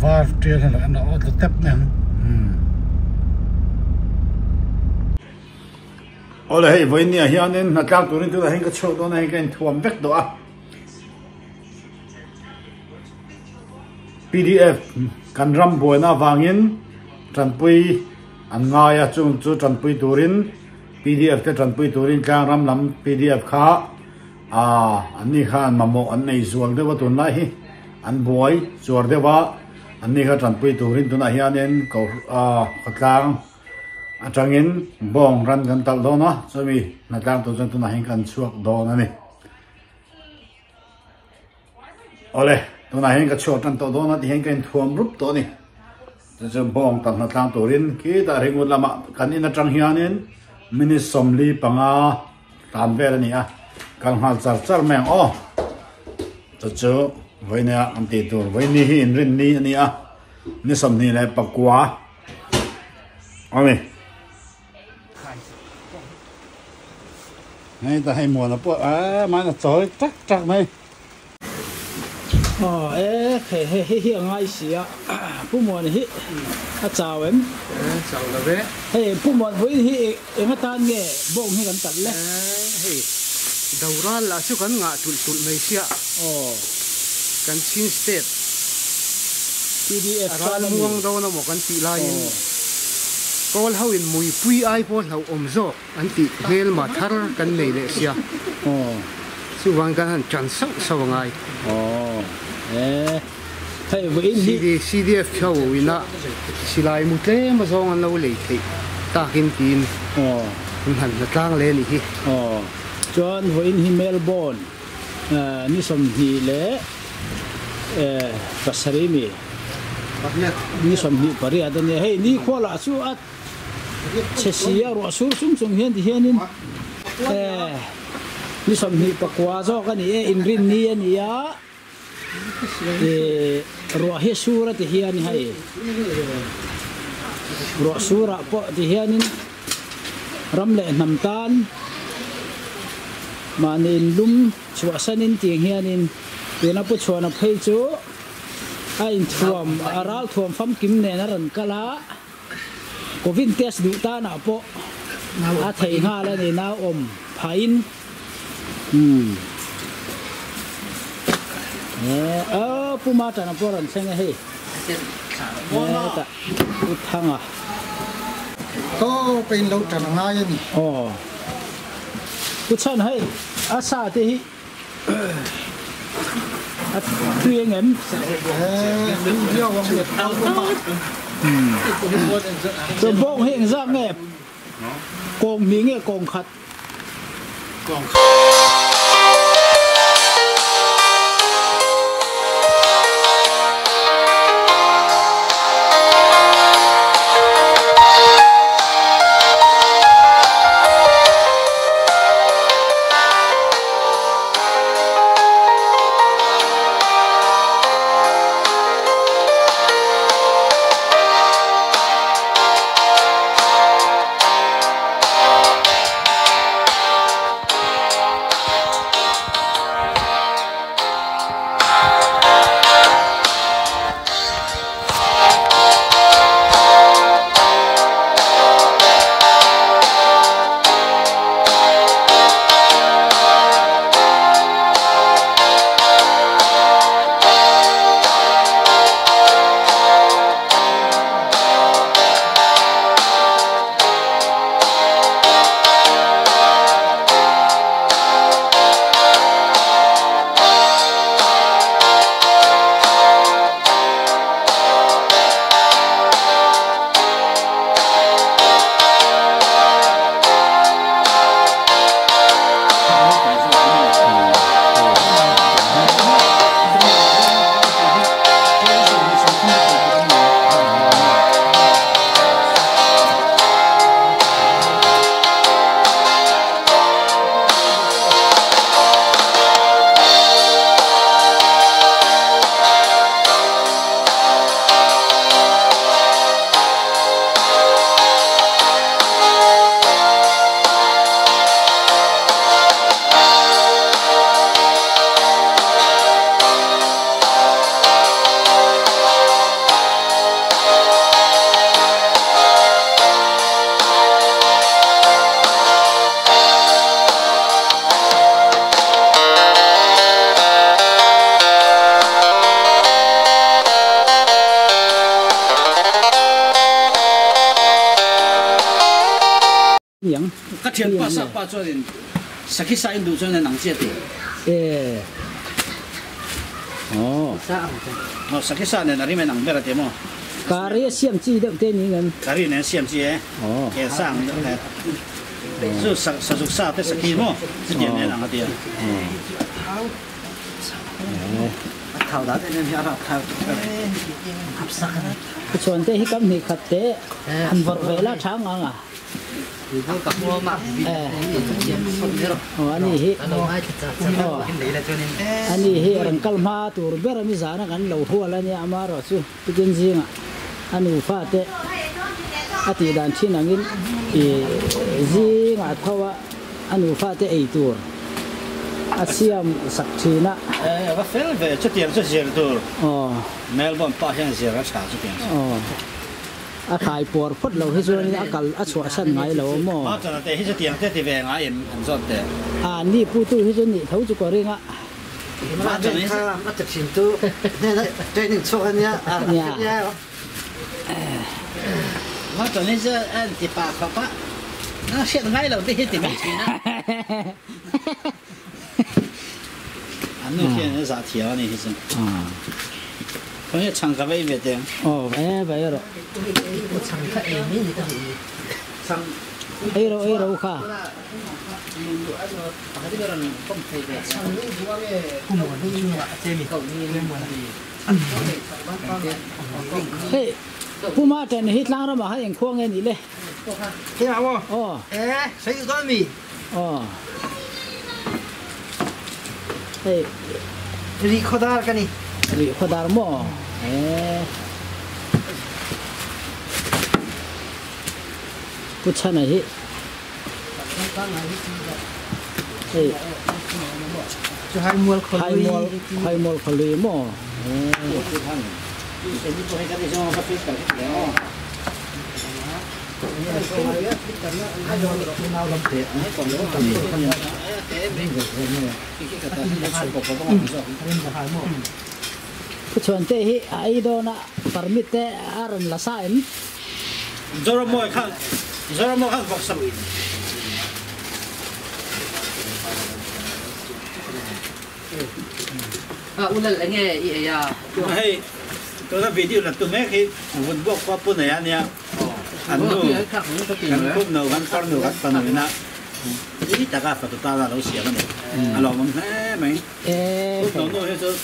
var tiel la na o tep nang ole hei voi nia hianin na tlang turin tu la hen ka chho do na hen kan thuam vek do a PDF kan ram boina wangin tranpui an nga ya chung chu tranpui turin PDF te tranpui turin tlang ram lam PDF kha an ni khan mamo an nei zual de wa tun lai hi an boy zuar de wa an ni kha tranpui turin tuna hianin ko khatlang atangin bong ran kan tal do na chumi na tlang tu jang tuna hen kan chuak do na ni ole tuna hen ka chuak tan to do na ti hen kan thuam rup to niจะบองตัดหน้าต่างตัวรินคิดอะไรงูละมากันอินจังเฮียนินมินิสมลีปังตามเวลานี้กันหาจัดแมงอ้อจะเจอไว้เนี่ยอันตีตัวไว้นี่หินรินนี่อันนี้นี่สมนี่แหละปักกัวเอาไหมให้แต่ให้หมดแล้วพวกมันจะจ่อยจักไหมเฮียง่ายสิผู้มวนฮิจ่าเว้นจ่าละเว้ผู้มวนไว้ฮิเอ็งตานเงี้ยบ่งให้กันตัดเลยดาวราละสุกันงะตุลไม่เสียกันชินสเตท PDF ร้านม่วงดาวน้ำกันตีลายก็เขาเห็นมวยปุยไอพอเขาอมโซอันตีเฮลมาทาร์กันเลยเลยเสียสุวรรณกันจันทร์สว่างไงCDF เขาวินะสิลายมุดเล่มาส่งอันเราเลยที่ตากินกินมันหันกลางเลยนี่จอนวินฮิเมลบอนนี่สมฮีเล่ปัสริมีนี่สมฮีปริยัดเนี่ยเฮ้ยนี่ขวาละสู้อัดเชียร์รัวสู้สุ่มเฮียนที่เฮียนินนี่สมฮีปกวาจอกันนี่อินรินนี่นี่รัวเฮสูระที่เฮียนี่ให้รัวสูระปะที่เฮียนินรำเละน้ำตาลมานินลุ่มชัวสันินที่เฮียนินเป็นนับผู้ชวนนับให้จูไอ้ท่วมอาราลท่วมฟัมกิมเนนรันกะลาโควิดเทสดูตาหน้าปะอาไทยงาแล้วนี่น้าอมพายินผู้มาจากนับรันเซงเฮ้แต่พุทธังก็เป็นเราจังง่ายนี่พุทธันให้อาซาที่ตัวเงินเยอะวังเดียวจะบอกให้ยังแง่โกงมีเงี้ยโกงขัด các thiên pa sa pa cho nên sakit sa indu cho nên nang chết thì sakit sa nên nari men nang berat ya mo Kari siam chi được tên như ngân. Kari này siam chi cái sang đó là rồi sạc sa tới sakit mo cái chuyện này nang tiền thảo đó nên nhà thảo hấp sắc cái chuyện thế hi cầm hi khát thế ăn vật về là sáng ngang à anh hi orang kalma tur berami zana kan lau huala ni amaro su bikin zinga anu fate ati dan chinangin zinga thawa anu fate ei tur asiam sakchina và phèn về chút tiền chút tiền tur Melbourne pa hiện giờ rất少chút tiền khai por phốt lâu hết rồi nên akal aswa san ngai lâu mo cho nên thế chút tiền thế về ngai em ăn rất thế ni putu hết rồi ni thấu chú có riêng á mà cho nên sao mà thực hiện tu nên là training cho anh nhá mà cho nên giờ anh thì pa papa nó sẽ ngai lâu thế thì mình chỉ na anh nói chuyện nó giả thiểu này hết rồi còn cái唱个微微的vậy rồi唱个哎你个唱哎rồi卡hey Puma trên hít lang ra mà hay anh khoang nghe nhỉ lệ thế nào không xây con mì hey đi khó đa cái này đi khó đa mo pucha này hi hey cho hai mual kholi mo Kucuan teh hi aido na permit teh aron lasain. Zoro mo kan boksam. Ulal nghe vậy à. Hey, tôi video là tôi mấy cái vườn bốc qua bún này anh nha. Anh nuôi, anh cúp nấu, anh con nấu, anh con nấu na. Ý ta cả phải tụi ta là nấu xỉa cái này. Anh làm món thế mấy. Cúp nấu nấu hết rồi.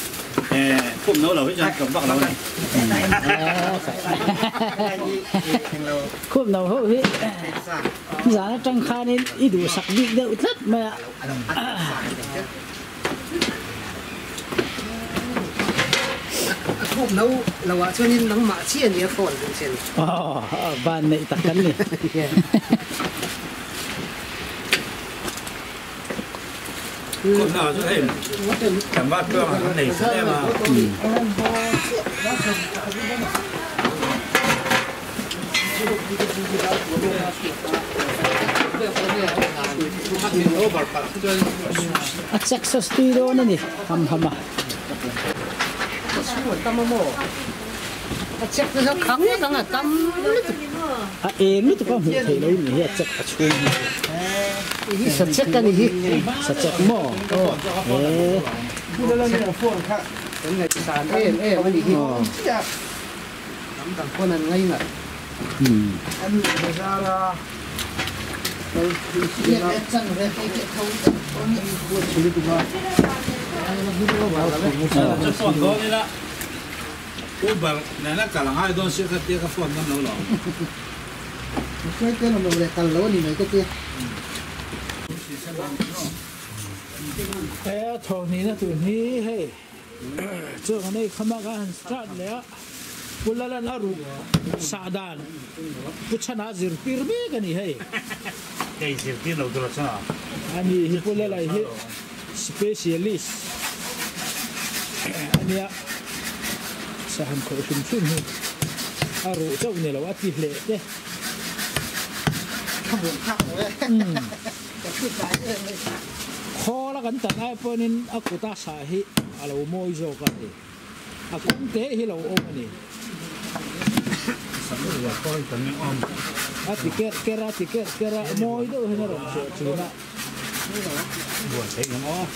Cúp nấu là hết rồi, cầm bạc nấu này. Cúp nấu hết hết. Giá nó trăng khai nên ít đủ sặc đi đậu rất mà. Cúp nấu là cho nên nắng mạ chia nhiều phần trên. Ban này tắc cắn này. Cúp nấu cho thêm. Cảm bát cơm là cái này sẽ em à. Success studio này hầm à. Chắc nó kháng nhất là tâm em nó có một thể lâu này chắc chui sạch chắc cái này sạch chắc mỏ cái này sàn em cái gì thằng con này ngay mà anh ra là Uber này nó cả là hai đôi xe cái cái phone nó lâu rồi. Cái là một cái tàu lớn này cái kia. Thằng này nó tụi ní hey, chỗ này không có cái start nữa. Pula là nó rủ sadan, pucha na zir pirmi cái này hey. Cái zir pirmi lâu rồi sao? Anh ấy pula là hi specialist. Anh ấy sahan ko sum hi aro chau ne lo ati hle te kho la kan tan ai ponin akuta sa hi alo moi zo ka ni akung te hi lo o ni samu ya ko tan ni om tiket kera moi do hena rom so chuna buồn thế nó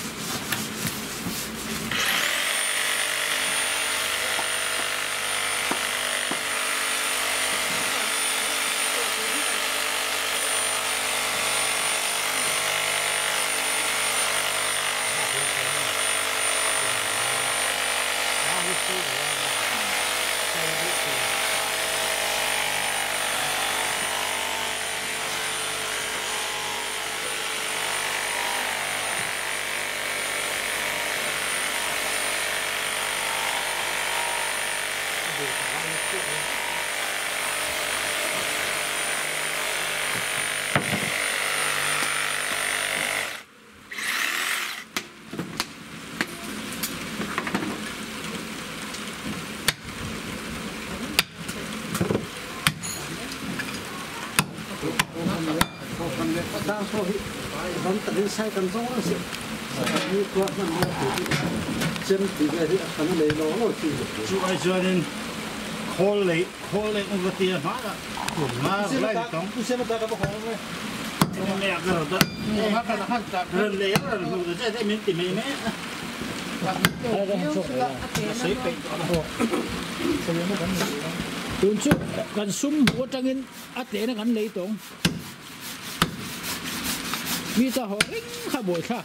đang so hi vẫn tận sai cần giống là sự như qua năm chân thì cái gì thằng này nó thì chú ai cho nên khô lấy ông cái tiền hóa là mà lại tổng cứ xem ta có khó không ông mẹ cái đó nó cái nó khác lần lấy là người ta sẽ mình tìm mình mẹ sấy pe tun chu kan sum ho tangin ate na kan lei tong mi ta ho ring kha boi kha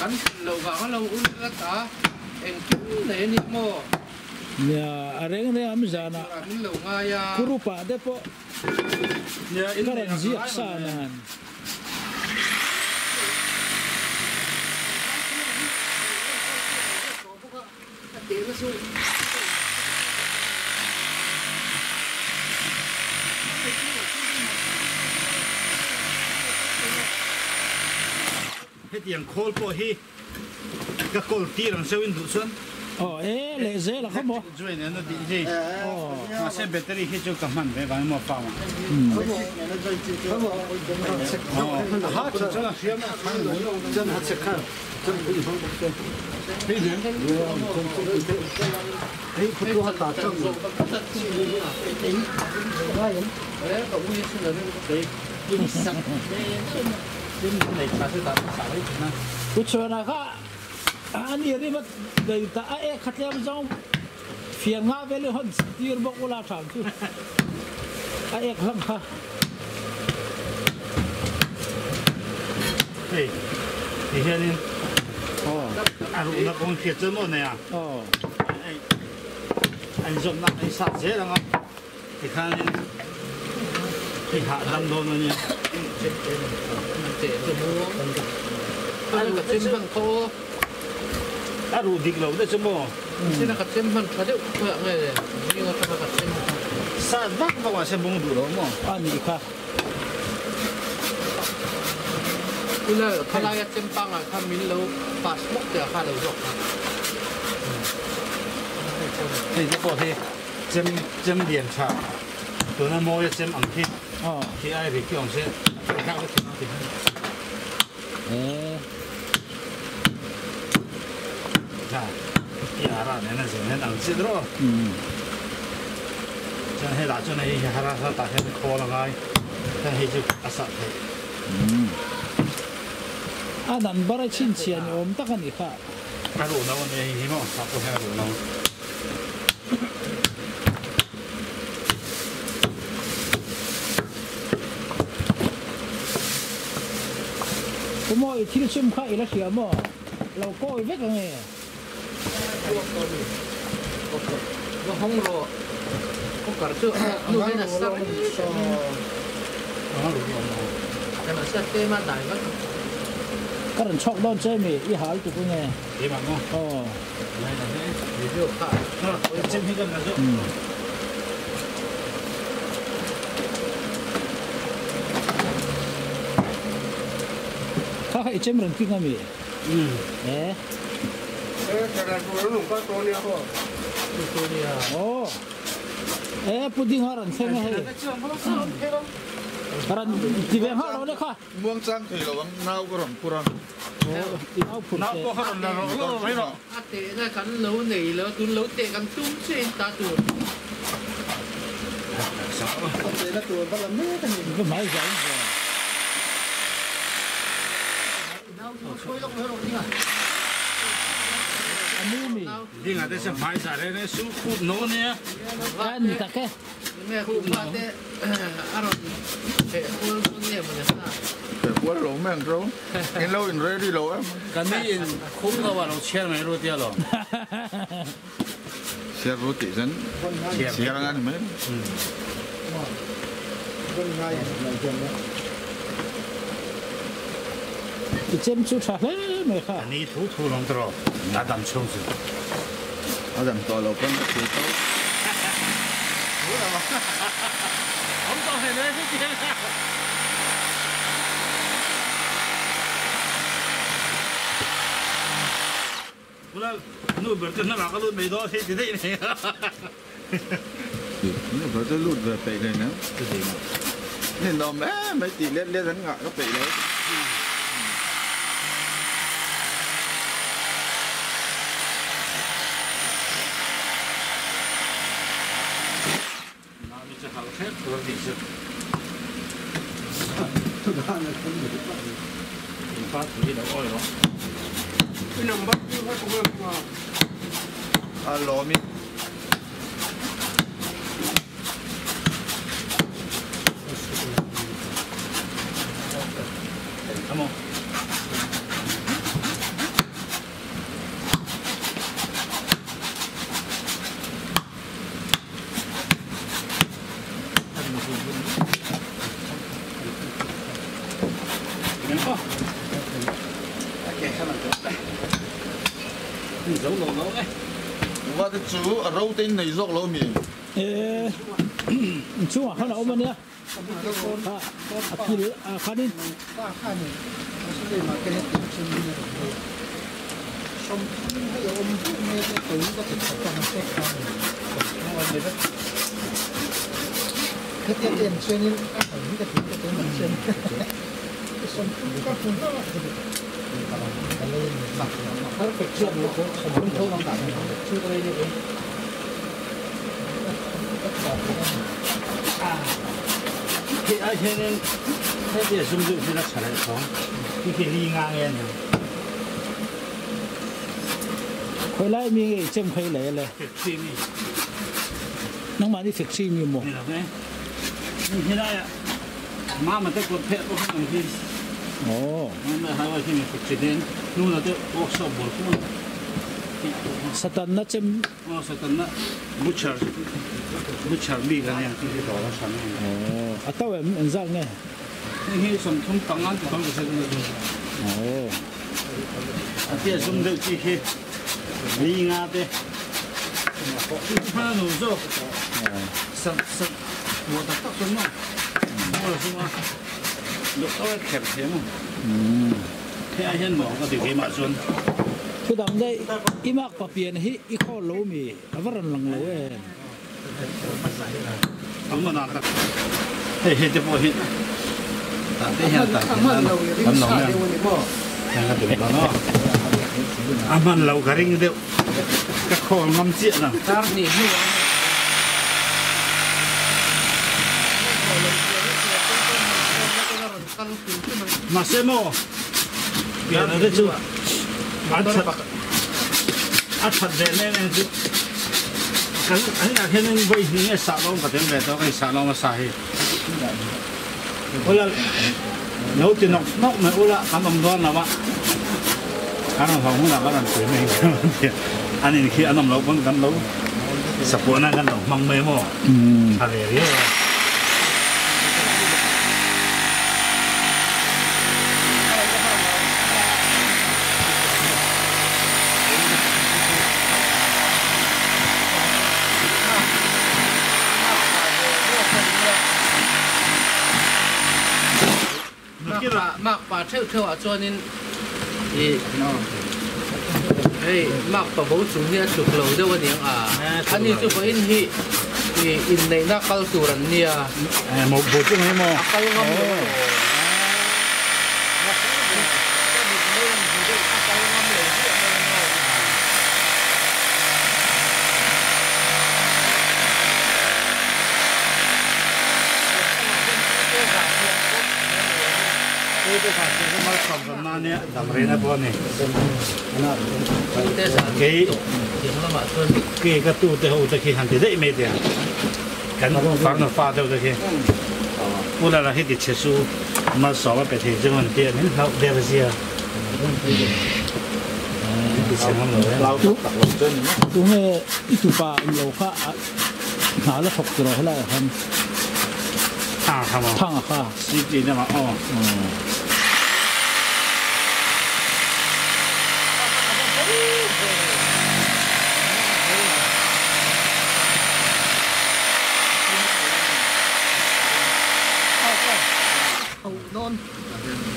anh lâu vào lâu uống cái ta em cũng để niệm mò ya areng ne am jana anh lâu ngay à kurupa depo ya karan ziak sanan hết tiền khô po hi cái cột tiền làm sao in đủ xuân le ze la khamo rồi nên nó đi gì mà xe battery hết cho cầm hẳn về vàng một phòng hát cho nó xem chân hạt sạch khăn chân bị không được thấy gì thấy phụ thuộc hạt chân đấy cậu nguyên sinh là đấy kuchona kha ani ri mat dei ta e khatlem jong fiang nga vele hon tir bok ula tham chu a ek lam kha hey thì hiện nên anh nó cũng thiệt chân một này à anh dùng nặng anh sạt dễ lắm thì khá nên thì hạ lâm luôn rồi nhỉ anh có thêm bằng thô đã đủ địch lâu đấy chứ mò xin là có thêm bằng thô đấy vợ người này nhưng mà không có thêm sạt bắc vào xem bông đủ đâu mò ani kha bây giờ khai lại thêm bằng là tham min lâu passport thì khai lâu rồi thì cái bộ thì chấm điện trả tụi nó mua chấm ẩm thịt thì ai bị kiểu sẽ khác cái thịt 자, 이 알아내는 저는 안 쓰도록. 저는 해 나중에 이 하라서 다 해도 코로나가 다 해주 아싸. nan bara chin chian om takani kha 하루 나오네 이모 자꾸 해가지고 나오. mo i thil chum kha ila hria mo lo ko i vek nge nó không rồi không cả chưa nuôi hay là sao cái mà sao tê mà đại mất karan chok don che mi i hal tu nge 이 방어. này là cái video khác 지금 이건 가죠. kha i chem ran ki ngami cái này tôi nó có tôi nha cô tôi nha pudding haran theng he karan ti ve ha lo le kha muang chang thei lo wang nau ko ram pura i au phun 나 또 하는 날 왜 이러? à tệ là cắn lâu này lâu tuôn lâu tệ cắn tung trên ta tuôn cái máy giống rồi đi ngã đây sẽ phải ra đây này xuống cút nấu nè anh ta cái mẹ cũng mà thế à rồi để quân nghe mà để quân lỗ mang rau cái lâu in ready lỗ em cái này không có vào lỗ chen này rồi tiêu lỗ xe roti dân xe đang ăn mấy cái chém chút sao thế mày khá này thu lòng trâu đã đâm sâu rồi ở đằng to lỗ con cái to không có hay đấy chứ Ula, nu berarti nak kalau ni doa sih tidak ini. nó phải tới lụt về tệ này nữa nên nó mấy tỷ lên lên rắn ngại nó tệ đấy alo mi Come on. và cái chú ở râu tên này dọc lâu mi chú à hắn nào mà nhá Akil Khanin cái tiền xuyên như các cái tiền mình xuyên cái xuân các phương pháp cái lên mặt nó phải chưa được không thâu bằng đẳng chưa có đây được thì ai thế nên thế thì dùng dụng thì nó trả lại khó thì đi ngang nghe nè khơi lại mi chém khơi lạiเลย phim đi nông mà đi phịch xì mi một này là cái như thế này ạ má mà cái cột thép cũng không làm gì ồ mà hai vợ chồng phịch xì đến luôn là cái ốc sập bột cũng satan nó chém Satan na butcher mi cái này thì đó là sản ồ à tao em rằng nghe này sản phẩm tăng ăn thì không được ồ à thế dùng được chỉ khi lý ngã thế ha nụ rồi sẵn mua đặt tóc xuống mà mua là xuống mà được tao kẹp thế mà thế ai hiện mỏ có điều gì mà xuống cái đầm đây imak papian hi ikho lo mi avaran lang lo không có nào thế hiện tại bao hiện tại thế hiện tại anh nóng nha cái cái đó nó aman lâu cái ring điệu cái kho ngâm chuyện nào mà xem mò cái này đấy chứ ăn thật đẹp nên chứ anh là thế nên vậy thì nghe sao đâu có thể về đó cái sao đâu mà sai ôi là nấu thì nóc mà ôi là ăn nồng ngon là bạn ăn nồng không là bạn làm tuổi mình anh ấy khi ăn nồng nấu vẫn ăn nấu sập bữa nay ăn nồng măng mê mò thà để đi mắc bà theo cho nên thì mắc bà bố chúng nha chụp lâu đâu anh anh ấy chụp in thì in này nó cao tuổi anh nha một bộ chung hay mò ความสำนักเนี่ยดำเรียนนะพวกนี้กี่กระตุ้นเท่าตะกี้หันที่ได้ไม่เดียวกันฟังน่ะฟ้าเท่าตะกี้พูดอะไรให้ติดเชื้อสูมาสอบไปที่จังหวัดเดียวนี่เขาเดียวไปเสียติดเชื้อมันเลยเราตักลงจนตรงนี้อีกฝ่ายเราค่ะหาแล้วถกตัวเขาเลยครับทั้งค่ะซีจีเนี่ยมาอ๋อ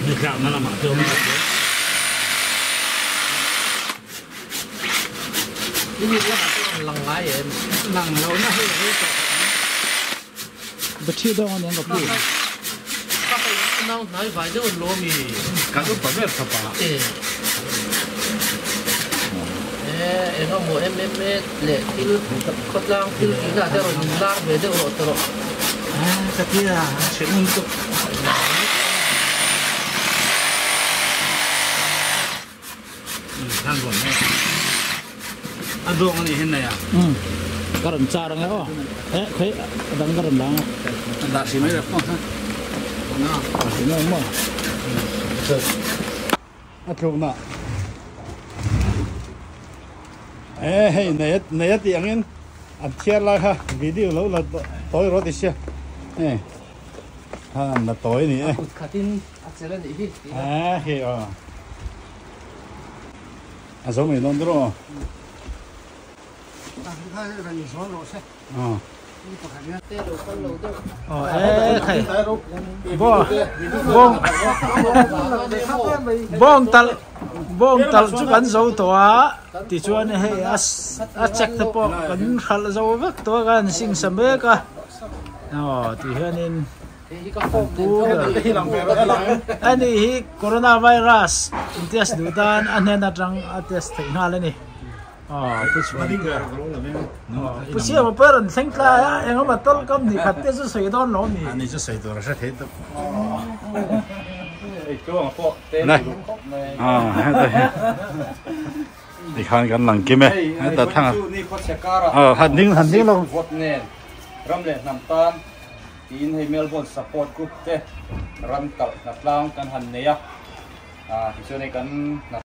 นี่ครับนั่นแหละมาเจอมันนี่แล้วมันลังไล่เองลังเราหน้าให้บัตรที่ต้องเนี่ยกับพี่ก็ไปน้องไหนฝ่ายเจ้าโลมีการต้องประเมินสภาพเขาหมดเล็กเละที่เขาล่างที่กินได้แต่เราล่างไปเดี๋ยวเราตลอดสักทีอ่ะเชื่อมึงตุ๊กท่านบอกไหมอันดวงอันนี้เห็นไหมอ่ะการันจารังแล้วเคยดังการันล้างดาสิไม่ได้ป่ะน่าสิไม่มาอัดลงน่ะเฮ้ยในตีอย่างนี้อัดเชียร์ละค่ะวิดีโอแล้วละต่อยรถดิเชียท่านละต่อยนี่ขัดทิ้งอัดเสร็จแล้วนี่เฮ้ยสมัยนั้นด้วยบ้องตัลจุกันโซ่ตัวที่ชวนให้เช็คตัวปอกกันขัดโซ่เวกตัวกันสิ่งสมัยกันที่เห็นอันนี้โคโรนาไวรัสอินเทสดูดานอันนี้นั่งอันเทสที่นั่นเลยนี่ผู้เชี่ยวชาญเปิดสิ่งคล้ายอย่างนั้นมาต้นก็มีขัดเทสสุดยอดล้อมีอันนี้จะใส่ตัวรัชเทศนี่ดิขันกันหลังกิมไหมแต่ทั้งหันดิ้งลงรำเล่นน้ำตาลทีนให้เมลบอนสปอร์ตกรุ๊ปเจรันกับนักล่างกันหันเนียที่ช่วยในกัน